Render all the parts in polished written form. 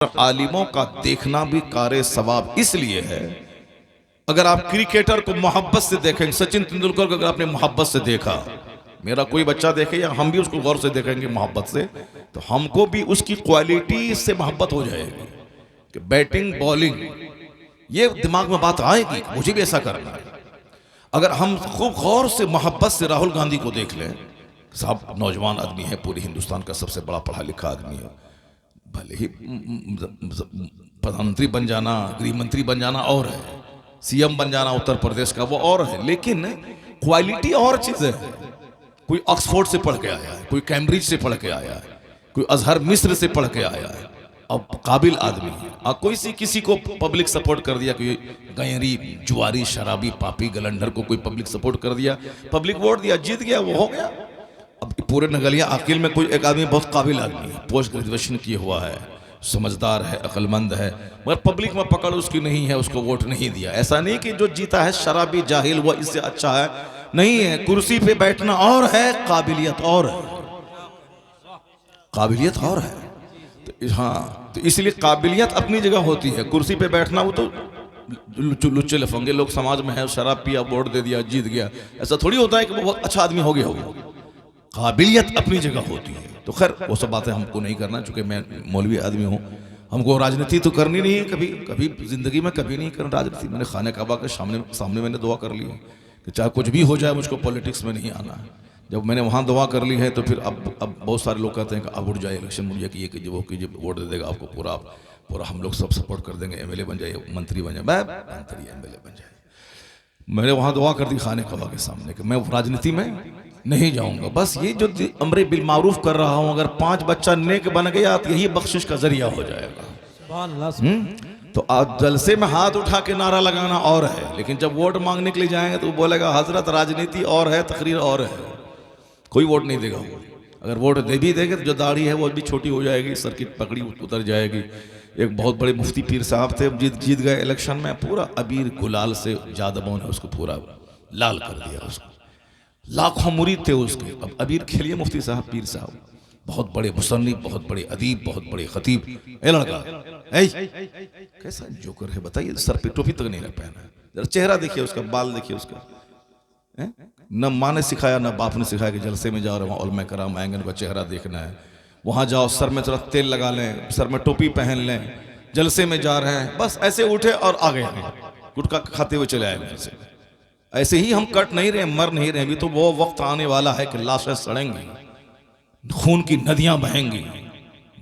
आलिमों का देखना भी कारे सवाब इसलिए है। अगर आप क्रिकेटर को मोहब्बत से देखेंगे, सचिन तेंदुलकर को अगर आपने मोहब्बत से देखा, मेरा कोई बच्चा देखे या हम भी उसको गौर से देखेंगे मोहब्बत से, तो हमको भी उसकी क्वालिटी से मोहब्बत हो जाएगी कि बैटिंग बॉलिंग ये दिमाग में बात आएगी, मुझे भी ऐसा करना है। अगर हम खूब गौर से मोहब्बत से राहुल गांधी को देख लें, साहब नौजवान आदमी है, पूरे हिंदुस्तान का सबसे बड़ा पढ़ा लिखा आदमी है, भले ही प्रधानमंत्री बन जाना, गृह मंत्री बन जाना और है, सीएम बन जाना उत्तर प्रदेश का वो और है, लेकिन क्वालिटी और चीज है। कोई ऑक्सफोर्ड से पढ़ के आया है, कोई कैम्ब्रिज से पढ़ के आया है, कोई अजहर मिस्र से पढ़ के आया है, अब काबिल आदमी है। और कोई सी किसी को पब्लिक सपोर्ट कर दिया, कोई गैरी जुआरी शराबी पापी गलंडर को कोई पब्लिक सपोर्ट कर दिया, पब्लिक वोट दिया, जीत गया, वो हो गया। अब पूरे नगलिया अकील में कोई एक आदमी बहुत काबिल आदमी है, पोस्ट ग्रेजुएशन किया हुआ है, समझदार है, अक्लमंद है, मगर पब्लिक में पकड़ उसकी नहीं है, उसको वोट नहीं दिया। ऐसा नहीं कि जो जीता है शराबी जाहिल वो इससे अच्छा है, नहीं है। कुर्सी पे बैठना और है, काबिलियत और है, काबिलियत और है। तो हाँ, तो इसलिए काबिलियत अपनी जगह होती है, कुर्सी पे बैठना वो तो लुच्चे लफंगे लोग समाज में है, शराब पिया, वोट दे दिया, जीत गया, ऐसा थोड़ी होता है कि वो बहुत अच्छा आदमी हो गया हो। काबिलियत अपनी जगह होती है। तो खैर वो सब बातें हमको नहीं करना, चूंकि मैं मौलवी आदमी हूँ, हमको राजनीति तो करनी नहीं है, कभी कभी जिंदगी में कभी नहीं करना राजनीति। मैंने खाने काबा के सामने मैंने दुआ कर ली है कि चाहे कुछ भी हो जाए मुझको पॉलिटिक्स में नहीं आना है। जब मैंने वहाँ दुआ कर ली है तो फिर अब बहुत सारे लोग कहते हैं कि अब उठ जाए इलेक्शन मुझे कि ये कीजिए वो कीजिए, वोट दे देगा आपको पूरा हम लोग सब सपोर्ट कर देंगे, एमएलए बन जाइए, मंत्री बन जाए, मंत्री एमएलए बन जाए। मैंने वहाँ दुआ कर दी खाने काबा के सामने कि मैं राजनीति में नहीं जाऊंगा, बस ये जो अमरे बिल मारूफ कर रहा हूं, अगर 5 बच्चा नेक बन गया तो यही बख्शिश का जरिया हो जाएगा। तो आज जलसे में हाथ उठा के नारा लगाना और है, लेकिन जब वोट मांगने के लिए जाएंगे तो बोलेगा हजरत राजनीति और है, तकरीर और है, कोई वोट नहीं देगा। अगर वोट दे भी देंगे तो जो दाढ़ी है वो भी छोटी हो जाएगी, सर की पकड़ी उतर जाएगी। एक बहुत बड़े मुफ्ती पीर साहब थे, जीत गए इलेक्शन में, पूरा अबीर गुलाल से जादबों ने उसको पूरा लाल कर दिया, उसको लाखों मुरीद थे उसके। अब अबीर खेलिए मुफ्ती साहब, पीर साहब, बहुत बड़े मुसन्निफ, बहुत बड़े अदीब, बहुत बड़े खतीब। ए लड़का कैसा जोकर है बताइए, सर पे टोपी तक नहीं पहना है, जरा चेहरा देखिए उसका, बाल देखिए उसका। न माँ ने सिखाया न बाप ने सिखाया कि जलसे में जाओ वहाँ उलमा कराम आएंगे, उनका चेहरा देखना है, वहाँ जाओ सर में थोड़ा तेल लगा लें, सर में टोपी पहन लें, जलसे में जा रहे हैं, बस ऐसे उठे और आ गए, गुटखा खाते हुए चले आए। ऐसे ही हम कट नहीं रहे, मर नहीं रहे, अभी तो वो वक्त आने वाला है कि लाशें सड़ेंगी, खून की नदियां बहेंगी।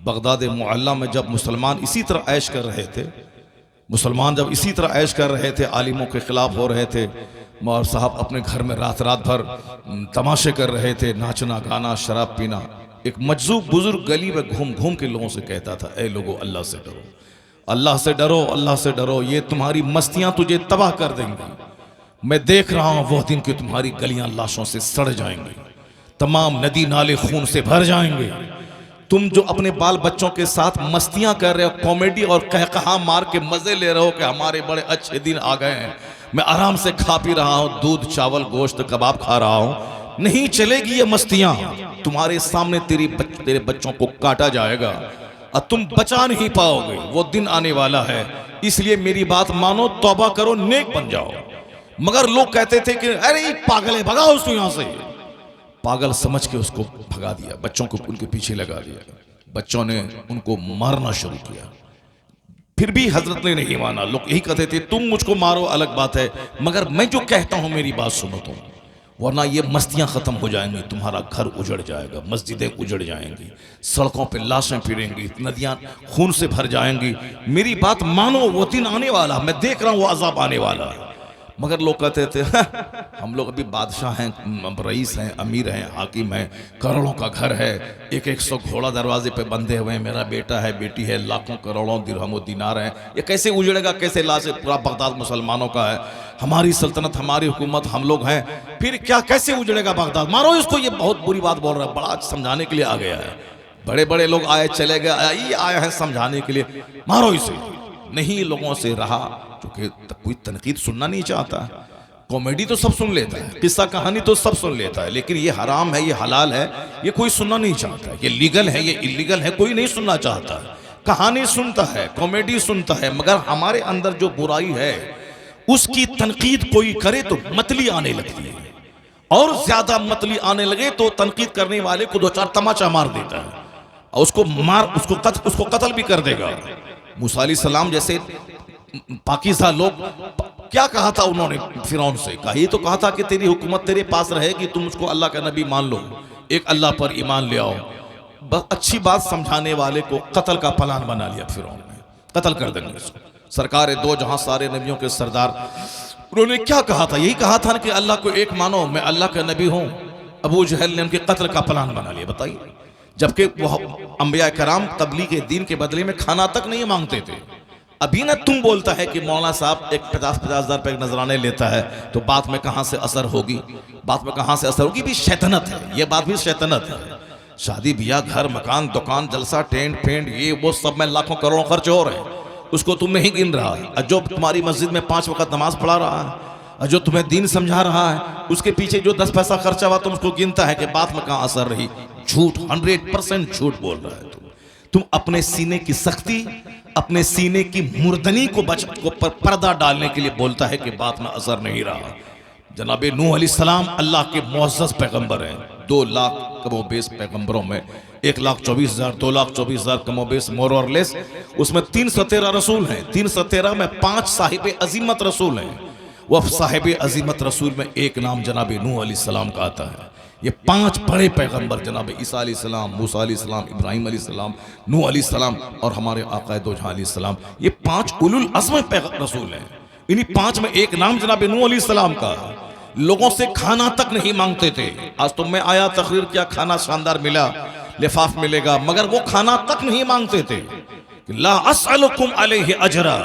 बगदाद मुअल्ला में जब मुसलमान इसी तरह ऐश कर रहे थे, मुसलमान जब इसी तरह ऐश कर रहे थे, आलिमों के खिलाफ हो रहे थे, और साहब अपने घर में रात भर तमाशे कर रहे थे, नाचना गाना शराब पीना। एक मजजूब बुजुर्ग गली में घूम घूम के लोगों से कहता था, ए लोगो अल्लाह से डरो, अल्लाह से डरो, अल्लाह से डरो, ये तुम्हारी मस्तियां तुझे तबाह कर देंगी। मैं देख रहा हूं वो दिन कि तुम्हारी गलियां लाशों से सड़ जाएंगी, तमाम नदी नाले खून से भर जाएंगे। तुम जो अपने बाल बच्चों के साथ मस्तियां कर रहे हो, कॉमेडी और कहकहा मार के मजे ले रहे हो कि हमारे बड़े अच्छे दिन आ गए हैं, मैं आराम से खा पी रहा हूं, दूध चावल गोश्त कबाब खा रहा हूं, नहीं चलेगी ये मस्तियां। तुम्हारे सामने तेरे बच्चों को काटा जाएगा और तुम बचा नहीं पाओगे, वो दिन आने वाला है। इसलिए मेरी बात मानो, तौबा करो, नेक बन जाओ। मगर लोग कहते थे कि अरे पागल है, भगाओ उसको यहां से। पागल समझ के उसको भगा दिया, बच्चों को उनके पीछे लगा दिया, बच्चों ने उनको मारना शुरू किया। फिर भी हजरत ने नहीं माना। लोग यही कहते थे तुम मुझको मारो अलग बात है, मगर मैं जो कहता हूं मेरी बात सुनो तुम, वरना ये मस्तियां खत्म हो जाएंगी, तुम्हारा घर उजड़ जाएगा, मस्जिदें उजड़ जाएंगी, सड़कों पे लाशें फिरेंगी, नदियां खून से भर जाएंगी। मेरी बात मानो, वो दिन आने वाला, मैं देख रहा हूं वो अजाब आने वाला है। मगर लोग कहते थे हम लोग अभी बादशाह हैं, रईस हैं, अमीर हैं, हाकिम हैं, करोड़ों का घर है, 100 घोड़ा दरवाजे पे बंधे हुए हैं, मेरा बेटा है, बेटी है, लाखों करोड़ों दिरहम दिनार हैं, ये कैसे उजड़ेगा, कैसे लाश, पूरा बगदाद मुसलमानों का है, हमारी सल्तनत, हमारी हुकूमत, हम लोग हैं, फिर क्या कैसे उजड़ेगा बगदाद, मारो इसको। ये बहुत बुरी बात बोल रहा है, बड़ा समझाने के लिए आ गया है, बड़े बड़े लोग आए चले गए, ये आया है समझाने के लिए, मारो इसे। नहीं लोगों से रहा, क्योंकि कोई तनकीद सुनना नहीं चाहता। कॉमेडी तो सब सुन लेता है, किस्सा कहानी तो सब सुन लेता है, लेकिन ये हराम है, ये हलाल है, ये कोई सुनना नहीं चाहता। ये लीगल है, ये इलीगल है, कोई नहीं सुनना चाहता। कहानी सुनता है, कॉमेडी सुनता है, मगर हमारे अंदर जो बुराई है उसकी तनकीद कोई करे तो मतली आने लगती है, और ज्यादा मतली आने लगे तो तनकीद करने वाले को दो चार तमाचा मार देता है और उसको कत्ल भी कर देगा। मूसा अलैहिस्सलाम जैसे पाकीज़ा लोग, क्या कहा था उन्होंने फिरौन से? कहा ये तो कहा था कि तेरी हुकूमत तेरे पास रहेगी, तुम उसको अल्लाह का नबी मान लो, एक अल्लाह पर ईमान ले आओ। बस अच्छी बात समझाने वाले को कत्ल का प्लान बना लिया फिरौन ने, कत्ल कर देंगे इसको। सरकार दो जहां सारे नबियों के सरदार, उन्होंने क्या कहा था? यही कहा था कि अल्लाह को एक मानो, मैं अल्लाह का नबी हूं। अबू जहल ने उनके कत्ल का प्लान बना लिया, बताइए। जबकि वह अंबिया कराम तबलीग के दीन के बदले में खाना तक नहीं मांगते थे। अभी ना तुम बोलता है कि मौलाना साहब एक 50-50 हज़ार रुपये नजराने लेता है तो बात में कहां से असर होगी, बात में कहां से असर होगी? भी शैतानत है, ये बात भी शैतानत है। शादी ब्याह, घर मकान, दुकान, जलसा, टेंट फेंट, ये वो सब में लाखों करोड़ों खर्च हो रहे हैं, उसको तुम नहीं गिन रहा है। जो तुम्हारी मस्जिद में 5 वक्त नमाज पढ़ा रहा है, जो तुम्हें दीन समझा रहा है, उसके पीछे जो 10 पैसा खर्चा हुआ तुम उसको गिनता है कि बात में कहां असर रही। झूठ, 100% झूठ बोल रहा है तुम अपने सीने की सख्ती, अपने सीने की मुर्दनी को पर्दा डालने के लिए बोलता है कि बात में असर नहीं रहा। जनाब नूह अलैहिस्सलाम अल्लाह के मुअज़्ज़ज़ पैगंबर हैं। 2 लाख कमोबेश पैगंबरों में 1,24,000 2,24,000 कमोबेश मोर और लेस, उसमें 313 रसूल हैं। 313 में 5 साहिब अजीमत रसूल हैं। वह साहिब अजीमत रसूल में एक नाम जनाब नूह अलैहिस्सलाम का आता है। ये 5 बड़े पैगंबर जनाब ईसा अलैहिस्सलाम, मूसा अलैहिस्सलाम, इब्राहिम अलैहिस्सलाम, नूह अलैहिस्सलाम और हमारे आका दो जहां अलैहिस्सलाम, ये 5 उलुल अज़्म रसूल हैं। इन्हीं 5 में एक नाम जनाब नूह अलैहिस्सलाम का। लोगों से खाना तक नहीं मांगते थे। आज तो मैं आया, तकरीर किया, खाना शानदार मिला, लिफाफ मिलेगा, मगर वो खाना तक नहीं मांगते थे। ला अस्अलुकुम अलैहि अजरा,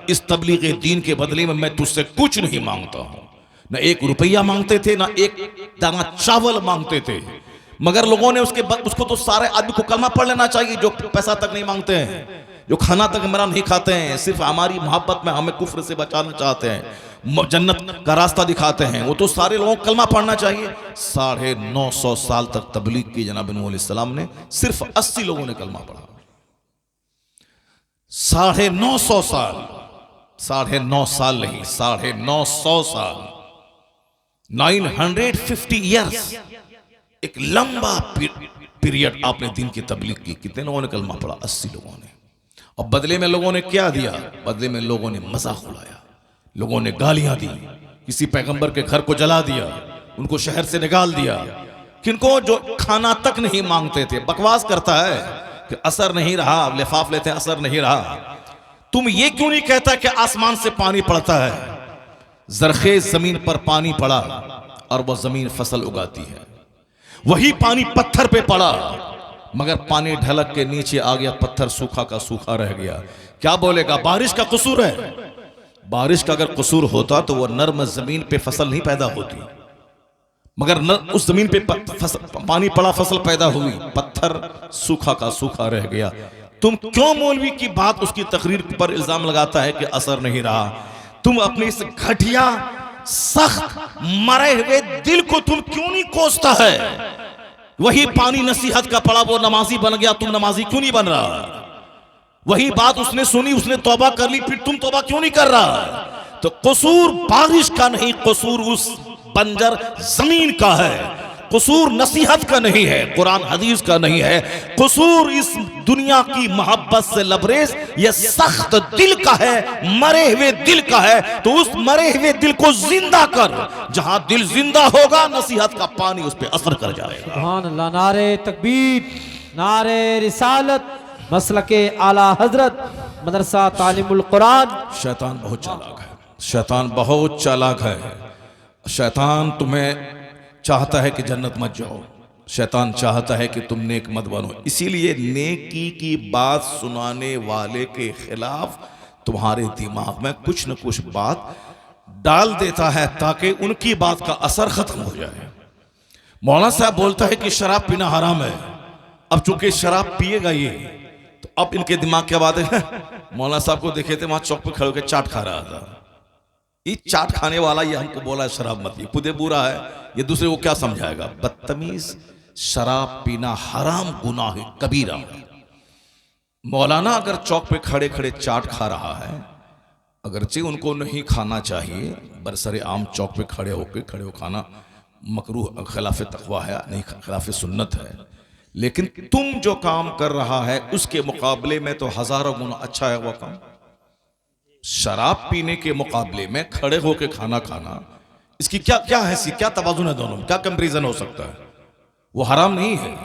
इस तबलीग दीन के बदले में मैं तुझसे कुछ नहीं मांगता हूं। न 1 रुपया मांगते थे, ना 1 दाना चावल मांगते थे, मगर लोगों ने उसको तो सारे आदमी को कलमा पढ़ लेना चाहिए जो पैसा तक नहीं मांगते हैं, जो खाना तक हमारा नहीं खाते हैं, सिर्फ हमारी मोहब्बत में हमें कुफ्र से बचाना चाहते हैं, जन्नत का रास्ता दिखाते हैं, वो तो सारे लोगों को कलमा पढ़ना चाहिए। 950 साल तक तबलीग की जनाब नूह अलैहिस्सलाम ने, सिर्फ 80 लोगों ने कलमा पढ़ा। 950 साल, 9.5 साल नहीं, 950 साल, 950 ईयर्स, एक लंबा पीरियड आपने दिन की तबलीग की। कितने लोगों ने कलमा पढ़ा? 80 लोगों ने। और बदले में लोगों ने क्या दिया? बदले में लोगों ने मजाक उड़ाया, लोगों ने गालियां दी, किसी पैगंबर के घर को जला दिया, उनको शहर से निकाल दिया। किनको? जो खाना तक नहीं मांगते थे। बकवास करता है कि असर नहीं रहा, लिफाफ लेते हैं, असर नहीं रहा। तुम ये क्यों नहीं कहता कि आसमान से पानी पड़ता है? जरखेज जमीन पर पानी पड़ा और वह जमीन फसल उगाती है। वही पानी पत्थर पे पड़ा, मगर पानी ढलक के नीचे आ गया, पत्थर सूखा का सूखा रह गया। क्या बोलेगा? बारिश का कसूर है। बारिश का अगर कसूर होता तो वह नर्म जमीन पे फसल नहीं पैदा होती, मगर उस जमीन पे पानी पड़ा, फसल पैदा हुई, पत्थर सूखा का सूखा रह गया। तुम क्यों मौलवी की बात, उसकी तकरीर पर इल्जाम लगाता है कि असर नहीं रहा? तुम अपने इस घटिया, सख्त, मरे हुए दिल को तुम क्यों नहीं कोसता है? वही पानी नसीहत का पड़ा, वो नमाजी बन गया, तुम नमाजी क्यों नहीं बन रहा? वही बात उसने सुनी, उसने तौबा कर ली, फिर तुम तौबा क्यों नहीं कर रहा? तो कसूर बारिश का नहीं, कसूर उस बंजर जमीन का है, कसूर नसीहत का नहीं है, कुरान हदीस का नहीं है, कसूर इस दुनिया की मोहब्बत से लबरेज ये सख्त दिल का है, मरे हुए दिल का है। तो उस मरे हुए दिल को जिंदा कर। जहां दिल जिंदा होगा, नसीहत का पानी उस पर असर कर जाएगा। सुभान अल्लाह। नारे तकबीर, नारे रिसालत, मसलके आला हजरत, मदरसा तालीमुल कुरान। शैतान बहुत चालाक है, शैतान बहुत चालाक है। शैतान तुम्हें चाहता है कि जन्नत मत जाओ, शैतान चाहता है कि तुम नेक मत बनो। इसीलिए नेकी की बात सुनाने वाले के खिलाफ तुम्हारे दिमाग में कुछ न कुछ बात डाल देता है ताकि उनकी बात का असर खत्म हो जाए। मौलाना साहब बोलता है कि शराब पीना हराम है। अब चूंकि शराब पिएगा ये, तो अब इनके दिमाग क्या बात है? मौलाना साहब को देखे थे वहां चौक पे खड़े होकर चाट खा रहा था। ये चाट खाने वाला ये हमको बोला है शराब मत पिए, खुदे बुरा है, ये दूसरे को क्या समझाएगा? बदतमीज। शराब पीना हराम गुनाह कबीरा है। मौलाना अगर चौक पे खड़े खड़े चाट खा रहा है, अगरचे उनको नहीं खाना चाहिए, बरसरे आम चौक पे खड़े हो खाना मकरूह खिलाफ तकवा है, नहीं खिलाफ सुन्नत है, लेकिन तुम जो काम कर रहा है उसके मुकाबले में तो हजारों गुना अच्छा है वो काम। शराब पीने के मुकाबले में खड़े होकर खाना खाना, इसकी क्या क्या हैसियत, क्या तवाजुन है दोनों में, क्या कंपैरिजन हो सकता है? वो हराम नहीं है,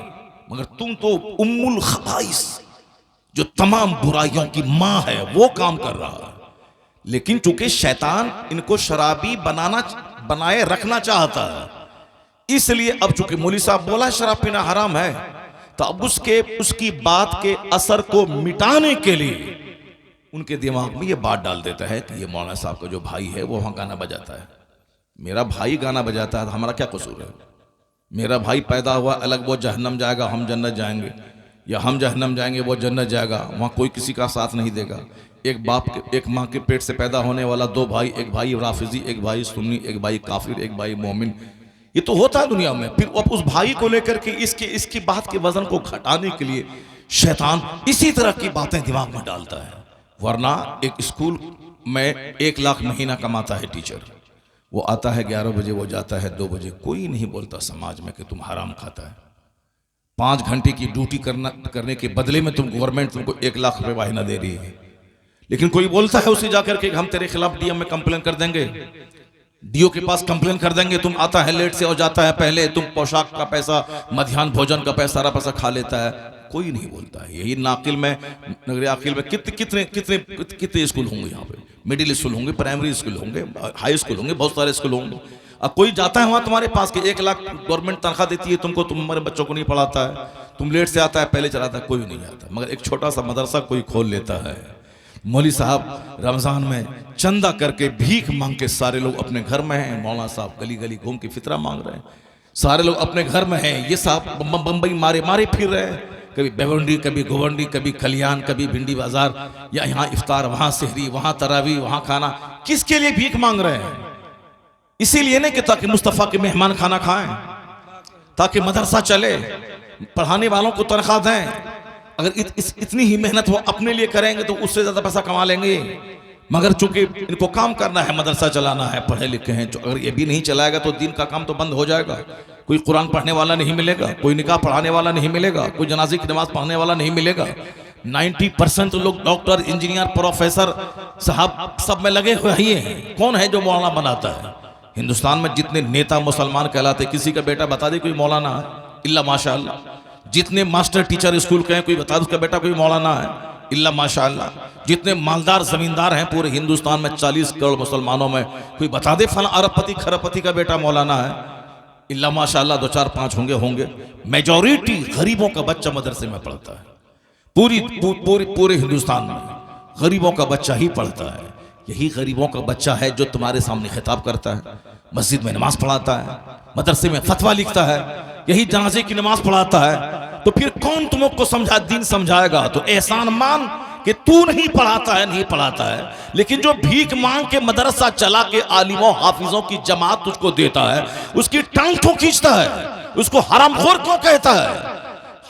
मगर तुम तो उम्मुल खबाइस, जो तमाम बुराइयों की मां है, वो काम कर रहा है। लेकिन चूंकि शैतान इनको शराबी बनाए रखना चाहता है, इसलिए अब चूंकि मौलवी साहब बोला शराब पीना हराम है, तो अब उसकी बात के असर को मिटाने के लिए उनके दिमाग में ये बात डाल देता है कि ये मौलाना साहब का जो भाई है वो वहां गाना बजाता है, मेरा भाई गाना बजाता है तो हमारा क्या कसूर है? मेरा भाई पैदा हुआ अलग, वो जहन्नम जाएगा हम जन्नत जाएंगे, या हम जहन्नम जाएंगे वो जन्नत जाएगा, वहां कोई किसी का साथ नहीं देगा। एक बाप के, एक माँ के पेट से पैदा होने वाला दो भाई, एक भाई राफिजी, एक भाई सुन्नी, एक भाई काफिर, एक भाई मोमिन, ये तो होता है दुनिया में। फिर अब उस भाई को लेकर के इसकी बात के वजन को घटाने के लिए शैतान इसी तरह की बातें दिमाग में डालता है। वरना एक स्कूल में 1 लाख महीना कमाता है टीचर, वो आता है 11 बजे, वो जाता है 2 बजे, कोई नहीं बोलता समाज में कि तुम हराम खाता है। 5 घंटे की ड्यूटी करने के बदले में गवर्नमेंट तुमको 1 लाख रुपए वाहिना दे रही है, लेकिन कोई बोलता है उसे जाकर के हम तेरे खिलाफ डीएम में कंप्लेन कर देंगे, डीओ के पास कंप्लेन कर देंगे, तुम आता है लेट से और जाता है पहले, तुम पोशाक का पैसा, मध्याह्न भोजन का पैसा, सारा पैसा खा लेता है, कोई नहीं बोलता है। यही नाकिल में, नगरी आकिल में कितने स्कूल होंगे यहाँ पे, मिडिल स्कूल होंगे, प्राइमरी स्कूल होंगे, हाई स्कूल होंगे, बहुत सारे स्कूल होंगे। अब कोई जाता है वहां तुम्हारे पास कि 1 लाख गवर्नमेंट तनख्वाह देती है तुमको, तुम हमारे बच्चों को नहीं पढ़ाता है, तुम लेट से आता है पहले चलाता है, कोई नहीं आता। मगर एक छोटा सा मदरसा कोई खोल लेता है। मौलवी साहब रमजान में चंदा करके भीख मांग के, सारे लोग अपने घर में हैं, मौलाना साहब गली गली घूम के फितरा मांग रहे हैं, सारे लोग अपने घर में हैं, ये साहब बम्बई मारे फिर रहे हैं, कभी बेवंडी, कभी गोवंडी, कभी कल्याण, कभी भिंडी बाजार, या यहाँ इफ्तार, वहां सेहरी, वहां तरावी, वहां खाना। किसके लिए भीख मांग रहे हैं? इसीलिए नहीं कि ताकि मुस्तफा के मेहमान खाना खाएं, ताकि मदरसा चले, पढ़ाने वालों को तनख्वाह दें। अगर इतनी ही मेहनत वो अपने लिए करेंगे तो उससे ज्यादा पैसा कमा लेंगे। मगर चूंकि इनको काम करना है, मदरसा चलाना है, पढ़े लिखे हैं, तो अगर ये भी नहीं चलाएगा तो दिन का काम तो बंद हो जाएगा। कोई कुरान पढ़ने वाला नहीं मिलेगा, कोई निकाह पढ़ाने वाला नहीं मिलेगा, कोई जनाजे की नमाज पढ़ने वाला नहीं मिलेगा। 90% लोग डॉक्टर, इंजीनियर, प्रोफेसर साहब सब में लगे हुए ही हैं। कौन है जो मौलाना बनाता है? हिंदुस्तान में जितने नेता मुसलमान कहलाते, किसी का बेटा बता दे कोई मौलाना है? इल्ला माशाअल्लाह। जितने मास्टर टीचर स्कूल के हैं, कोई बता दे उसका बेटा कोई मौलाना है? इल्ला माशाअल्लाह। जितने मालदार जमींदार हैं पूरे हिंदुस्तान में, 40 करोड़ मुसलमानों में, कोई बता दे फला अरबपति खरबपति का बेटा मौलाना है? इल्ला माशाअल्लाह 2 4 5 होंगे। मेजॉरिटी गरीबों का बच्चा मदरसे में पढ़ता है। पूरे हिंदुस्तान में गरीबों का बच्चा ही पढ़ता है। यही गरीबों का बच्चा है जो तुम्हारे सामने खिताब करता है, मस्जिद में नमाज पढ़ाता है, मदरसे में फतवा लिखता है, यही जनाजे की नमाज पढ़ाता है। तो फिर कौन तुमको दीन समझाएगा? तो एहसान मान कि तू नहीं पढ़ाता है, लेकिन जो भीख मांग के मदरसा चला के आलिमों हाफिजों की जमात तुझको देता है, उसकी टांग क्यों खींचता है? उसको हरामखोर क्यों कहता है?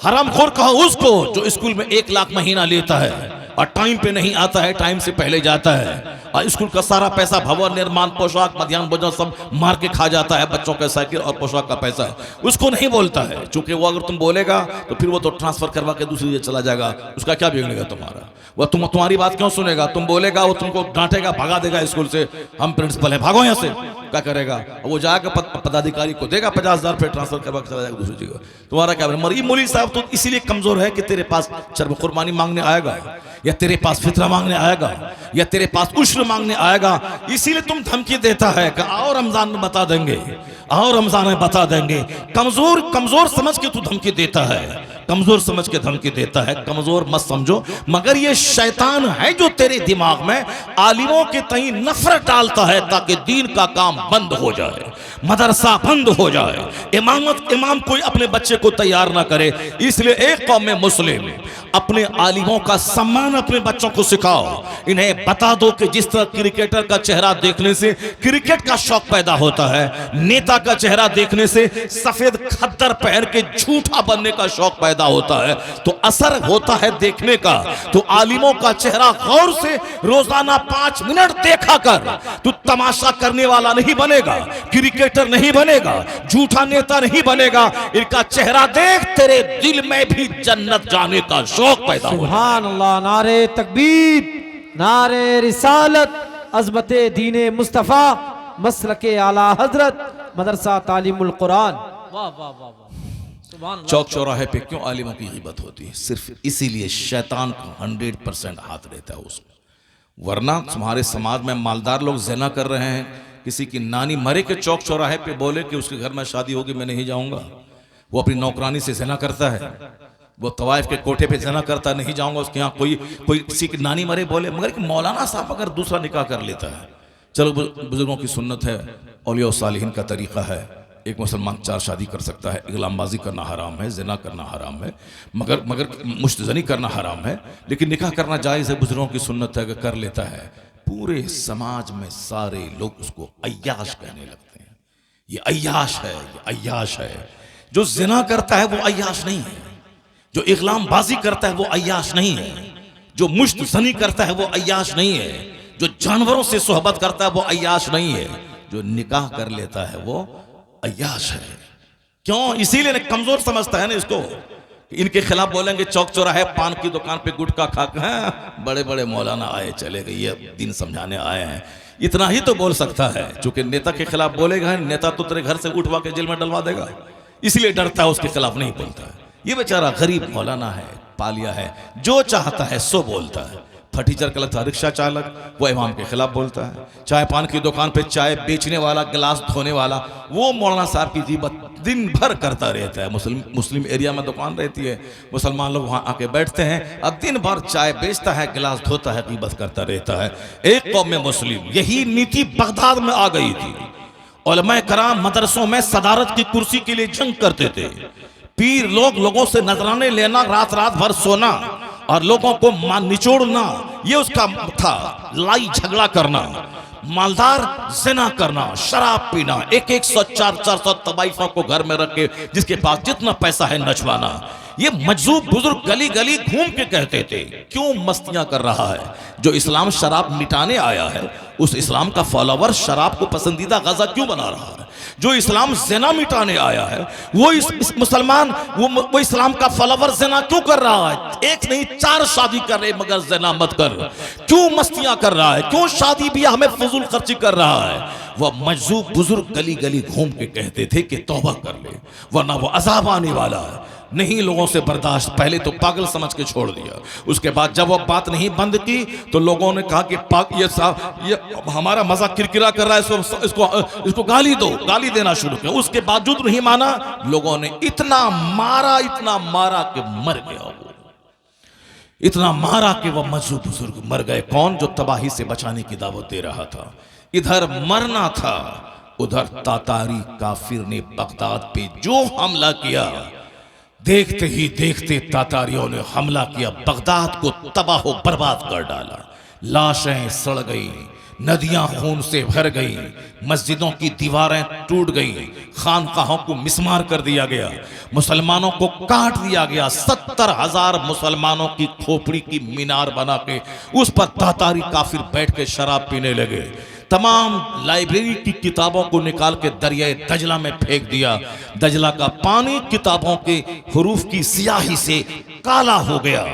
हरामखोर कहा उसको जो स्कूल में 1 लाख महीना लेता है और टाइम पे नहीं आता है, टाइम से पहले जाता है, और स्कूल का सारा पैसा भवन निर्माण, पोशाक, मध्याह्न भोजन सब मार के खा जाता है, बच्चों का साइकिल और पोशाक का पैसा उसको नहीं बोलता है। चूंकि वो अगर तुम बोलेगा तो फिर वो तो ट्रांसफर करवा के दूसरी जगह चला जाएगा, उसका क्या बिगड़ेगा तुम्हारा? वह तुम्हारी बात क्यों सुनेगा? तुम बोलेगा वो तुमको डांटेगा, भगा देगा स्कूल से, हम प्रिंसिपल है भागो यहाँ से। क्या करेगा? वो जाएगा पदाधिकारी को देगा 50,000 रुपये, ट्रांसफर करवा के चला जाएगा दूसरी जगह। तुम्हारा क्या? मरी मौलवी साहब तो इसीलिए कमजोर है कि तेरे पास चर्ब कुर्बानी मांगने आएगा, या तेरे पास फितरा मांगने आएगा, या तेरे पास उश्र मांगने आएगा। इसीलिए तुम धमकी देता है कि आओ रमजान में बता देंगे, आओ रमजान में बता देंगे। कमजोर समझ के तू धमकी देता है, कमजोर समझ के धमकी देता है। कमजोर मत समझो, मगर ये शैतान है जो तेरे दिमाग में आलिमों के तई नफरत डालता है ताकि दीन का काम बंद हो जाए, मदरसा बंद हो जाए, इमाम कोई अपने बच्चे को तैयार ना करे। इसलिए एक कौम में मुस्लिम अपने आलिमों का सम्मान अपने बच्चों को सिखाओ। इन्हें बता दो कि जिस तरह क्रिकेटर का चेहरा देखने से क्रिकेट का शौक पैदा होता है, नेता का चेहरा देखने से सफेद खद्दर पहन के झूठा बनने का शौक पैदा होता है, तो असर होता है देखने का। तो आलिमों का चेहरा गौर से रोजाना 5 मिनट देखा कर। तू तमाशा करने वाला नहीं बनेगा, क्रिकेटर नहीं बनेगा, झूठा नेता नहीं बनेगा। इनका चेहरा देख, तेरे दिल में भी जन्नत जाने का शौक पैदा होगा। सुभान अल्लाह, नारे तकबीर, नारे रिसालत, अज़मते दीने मुस्तफ़ा, मसलके आला हजरत, मदरसा तालीमुल कुरान। वाह वाह वाह वाह, सुभान अल्लाह। चौक चौराहे पे क्यों आलिमों की गिबत होती है? सिर्फ इसीलिए शैतान को 100% हाथ देता है उसको। वरना तुम्हारे समाज में मालदार लोग ज़िना कर रहे हैं, किसी की नानी मरे के चौक चौराहे पे बोले कि उसके घर में शादी होगी, मैं नहीं जाऊंगा। वो अपनी नौकरानी से ज़िना करता है, वो तवाइफ के कोठे पे ज़िना करता है, नहीं जाऊंगा उसके यहाँ। कोई किसी की नानी मरे बोले, मगर कि मौलाना साहब अगर दूसरा निकाह कर लेता है, चलो बुजुर्गों की सुन्नत है, औलिया सालिहीन का तरीका है, एक मुसलमान 4 शादी कर सकता है। इगलामबाजी करना हराम है, ज़िना करना हराम है, मगर मुश्तज़नी करना हराम है, लेकिन निकाह करना जायज़ है। बुजुर्गों की सुन्नत है, अगर कर लेता है, पूरे समाज में सारे लोग उसको अय्याश कहने लगते हैं। ये अय्याश है, ये अय्याश है। जो ज़िना करता है वो अय्याश नहीं है, जो इगलामबाजी करता है वो अय्याश नहीं है, जो मुश्तज़नी करता है वो अय्याश नहीं है, जो जानवरों से सोहबत करता है वो अय्याश नहीं है, जो निकाह कर लेता है वो अय्याश है। क्यों? इसीलिए कमजोर समझता है ना इसको। इनके खिलाफ बोलेंगे चौक चौराहे पान की दुकान पे गुटखा खा के, हाँ, बड़े बड़े मौलाना आए चले गए, ये दिन समझाने आए हैं, इतना ही तो बोल सकता है। चूंकि नेता के खिलाफ बोलेगा, नेता तो तेरे घर से उठवा के जेल में डलवा देगा, इसलिए डरता है, उसके खिलाफ नहीं बोलता है। ये बेचारा गरीब मौलाना है, पालिया है, जो चाहता है सो बोलता है। फटीचर का लगता रिक्शा चालक, वो इमाम के खिलाफ बोलता है। चाय पान की दुकान पे चाय बेचने वाला, गिलास धोने वाला, वो मौलाना साहब की ग़ीबत दिन भर करता रहता है। मुस्लिम एरिया में दुकान रहती है, मुसलमान लोग वहाँ आके बैठते हैं, अब दिन भर चाय बेचता है, गिलास धोता है, ग़ीबत करता रहता है। एक कौम में मुस्लिम, यही नीति बगदाद में आ गई थी। उलमाए कराम मदरसों में सदारत की कुर्सी के लिए जंग करते थे। पीर लोगों से नजराने लेना, रात रात भर सोना और लोगों को निचोड़ना, ये उसका था। लड़ाई झगड़ा करना, मालदार ज़िना करना, शराब पीना, 100 400 तवाइफों को घर में रख के जिसके पास जितना पैसा है नचवाना। ये मजजूब बुजुर्ग गली गली घूम के कहते थे, क्यों मस्तियां कर रहा है? जो इस्लाम शराब मिटाने आया है, उस इस्लाम का फॉलोवर शराब को पसंदीदा गज़ा क्यों बना रहा है? जो इस्लाम ज़िना मिटाने आया है, वो इस मुसलमान वो इस्लाम का फॉलोवर ज़िना क्यों कर रहा है? 1 नहीं 4 शादी कर रहे, मगर ज़िना मत कर। क्यों मस्तियां कर रहा है? क्यों शादी ब्याह में फजूल खर्ची कर रहा है? वह मजजूब बुजुर्ग गली गली घूम के कहते थे कि तौबा कर ले, वरना वो अजाब आने वाला है। नहीं लोगों से बर्दाश्त, पहले तो पागल समझ के छोड़ दिया, उसके बाद जब वो बात नहीं बंद की तो लोगों ने कहा कि ये हमारा मजाक किरकिरा कर रहा है, इसको गाली दो, गाली देना शुरू किया। उसके बावजूद नहीं माना, लोगों ने इतना मारा कि मर गया वो, इतना मारा कि वह मजलूम बुजुर्ग मर गए। कौन? जो तबाही से बचाने की दावत दे रहा था। इधर मरना था, उधर तातारी काफिर ने बगदाद पे जो हमला किया, देखते ही देखते तातारियों ने हमला किया, बगदाद को तबाह बर्बाद कर डाला। लाशें सड़ गई, नदियां खून से भर गई, मस्जिदों की दीवारें टूट गई, खानकाहों को मिसमार कर दिया गया, मुसलमानों को काट दिया गया। 70,000 मुसलमानों की खोपड़ी की मीनार बना के उस पर तातारी काफिर बैठ के शराब पीने लगे। तमाम लाइब्रेरी की किताबों को निकाल के दरिया दजला में फेंक दिया। दजला का पानी किताबों के हुरूफ की स्याही से काला हो गया।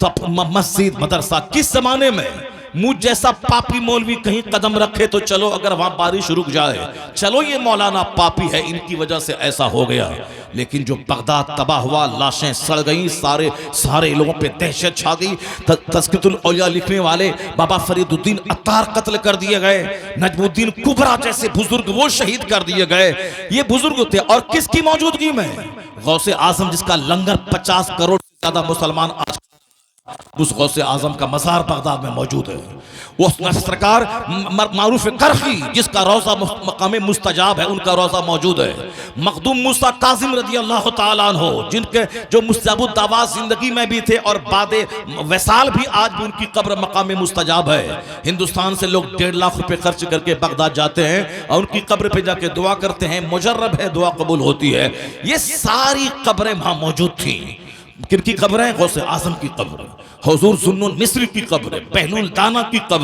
तब मस्जिद मदरसा किस जमाने में मुझ जैसा पापी मौलवी कहीं कदम रखे तो चलो, अगर वहां बारिश रुक जाए, चलो ये मौलाना पापी है, इनकी वजह से ऐसा हो गया। लेकिन जो बगदाद तबाह हुआ, लाशें सड़ गई, सारे लोगों पे दहशत छा गई। तज़किरतुल औलिया लिखने वाले बाबा फरीदुद्दीन अत्तार कत्ल कर दिए गए, नजमुद्दीन कुबरा जैसे बुजुर्ग वो शहीद कर दिए गए। ये बुजुर्ग थे, और किसकी मौजूदगी में? गौसे आजम, जिसका लंगर 50 करोड़ से ज्यादा मुसलमान आज उस गौसे आजम का मज़ार बगदाद में मौजूद है। वो सरकार मारूफ करखी जिसका रोज़ा मकाम मुस्तजाब है, उनका रोज़ा मौजूद है। मखदूम मूसा काजिम रज़ी अल्लाह तआला अन्हो जिनके जो मुस्तजाबुद दावा जिंदगी में भी थे और बाद वसाल भी, आज भी उनकी कब्र मकाम मुस्तजाब है। हिंदुस्तान से लोग 1.5 लाख रुपए खर्च करके बगदाद जाते हैं और उनकी कब्र पे जाके दुआ करते हैं, मुजर्रब है, दुआ कबूल होती है। ये सारी कब्रें वहां मौजूद थी। किनकी कब्र है? गौसे आजम की कब्र, हुजूर जुन्नुन मिस्री की कब्र, बहलुल दाना की कब्र,